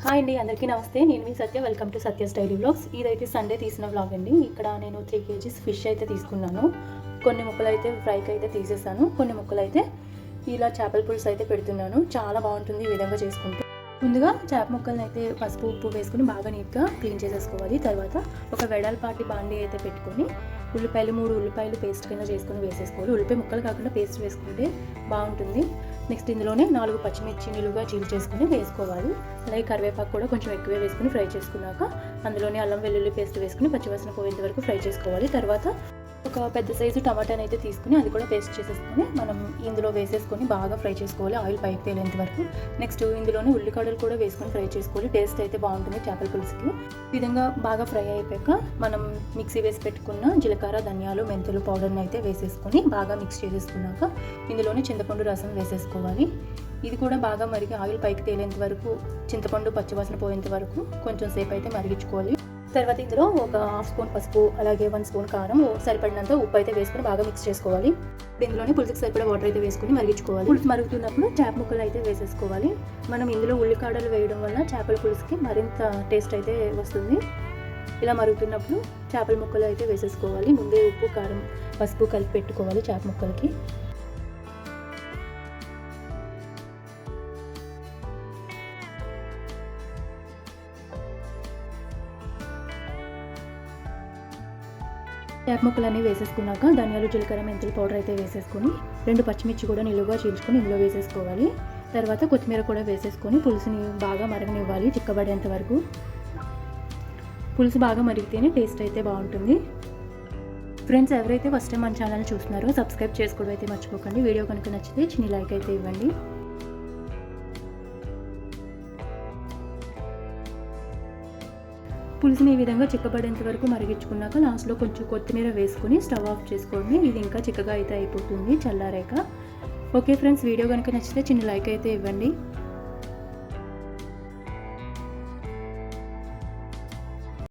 Hi అండి, అందరికీ నమస్తే. నేను మీ Satya. Welcome to Satya's daily vlogs. ఇదైతే సండే తీసిన వ్లాగ్ అండి. ఇక్కడ నేను 3 kgs ఫిష్ అయితే తీసుకున్నాను. కొన్ని ముక్కలు అయితే ఫ్రైకి అయితే తీసేసాను, కొన్ని ముక్కలు అయితే ఇలా చేపల పులుసు అయితే పెడుతున్నాను. చాలా బాగుంటుంది ఈ విధంగా చేసుకుంటే. ముందుగా చేప ముక్కలను అయితే పసుపు ఉప్పు వేసుకుని బాగా నీట్గా క్లీన్ చేసేసుకోవాలి. తర్వాత ఒక వెడల్పాటి బాండీ అయితే పెట్టుకొని ఉల్లిపాయలు 3 ఉల్లిపాయలు పేస్ట్ కింద చేసుకొని వేసేసుకోవాలి. ఉల్లిపాయ ముక్కలు కాకుండా పేస్ట్ వేసుకుంటే బాగుంటుంది. నెక్స్ట్ ఇందులోనే 4 పచ్చిమిర్చి నిలువుగా చీల్ చేసుకుని వేసుకోవాలి. అలాగే కరివేపాకు కూడా కొంచెం ఎక్కువే వేసుకుని ఫ్రై చేసుకున్నాక అందులోనే అల్లం వెల్లుల్లి పేస్ట్ వేసుకుని పచ్చివాసన పోయేంత వరకు ఫ్రై చేసుకోవాలి. తర్వాత ఒక పెద్ద సైజు టమాటాని అయితే తీసుకుని అది కూడా పేస్ట్ చేసేసుకొని మనం ఇందులో వేసేసుకొని బాగా ఫ్రై చేసుకోవాలి, ఆయిల్ పైకి తేలేంత వరకు. నెక్స్ట్ ఇందులోనే ఉల్లిగడ్డలు కూడా వేసుకొని ఫ్రై చేసుకోవాలి. టేస్ట్ అయితే బాగుంటుంది చేపల పులుసుకి. ఈ విధంగా బాగా ఫ్రై అయిపోయాక మనం మిక్సీ వేసి పెట్టుకున్న జీలకర్ర, ధనియాలు, మెంతులు పౌడర్ని అయితే వేసేసుకొని బాగా మిక్స్ చేసేసుకున్నాక ఇందులోనే చింతపండు రసం వేసేసుకోవాలి. ఇది కూడా బాగా మరిగి ఆయిల్ పైకి తేలేంత వరకు, చింతపండు పచ్చివాసన పోయేంత వరకు కొంచెం సేపు అయితే మరిగించుకోవాలి. తర్వాత ఇందులో ఒక 1/2 స్పూన్ పసుపు, అలాగే 1 స్పూన్ కారం, సరిపడినంత ఉప్పు అయితే వేసుకుని బాగా మిక్స్ చేసుకోవాలి. ఇందులోనే పులుసుకి సరిపడా వాటర్ అయితే వేసుకుని మరిగించుకోవాలి. పులుసు మరుగుతున్నప్పుడు చేప ముక్కలు అయితే వేసేసుకోవాలి. మనం ఇందులో ఉల్లికాడలు వేయడం వల్ల చేపల పులుసుకి మరింత టేస్ట్ అయితే వస్తుంది. ఇలా మరుగుతున్నప్పుడు చేపల ముక్కలు అయితే వేసేసుకోవాలి. ముందే ఉప్పు, కారం, పసుపు కలిపి పెట్టుకోవాలి చేప ముక్కలకి. చేప ముక్కలన్నీ వేసేసుకున్నాక ధనియాలు, జీలకర్ర, మెంతులు పౌడర్ అయితే వేసేసుకొని 2 పచ్చిమిర్చి కూడా నిలువుగా చీల్చుకొని ఇందులో వేసేసుకోవాలి. తర్వాత కొత్తిమీర కూడా వేసేసుకొని పులుసుని బాగా మరగనివ్వాలి చిక్కబడేంత వరకు. పులుసు బాగా మరిగితేనే టేస్ట్ అయితే బాగుంటుంది. ఫ్రెండ్స్, ఎవరైతే ఫస్ట్ టైం మన ఛానల్ చూస్తున్నారో సబ్స్క్రైబ్ చేసుకోవడం అయితే మర్చిపోకండి. వీడియో కనుక నచ్చితే చిన్న లైక్ అయితే ఇవ్వండి. పులుసుని ఈ విధంగా చిక్కబడేంత వరకు మరిగించుకున్నాక లాస్ట్లో కొంచెం కొత్తిమీర వేసుకొని స్టవ్ ఆఫ్ చేసుకోండి. ఇది ఇంకా చిక్కగా అయితే అయిపోతుంది చల్లారాక. ఓకే ఫ్రెండ్స్, వీడియో కనుక నచ్చితే చిన్న లైక్ అయితే ఇవ్వండి.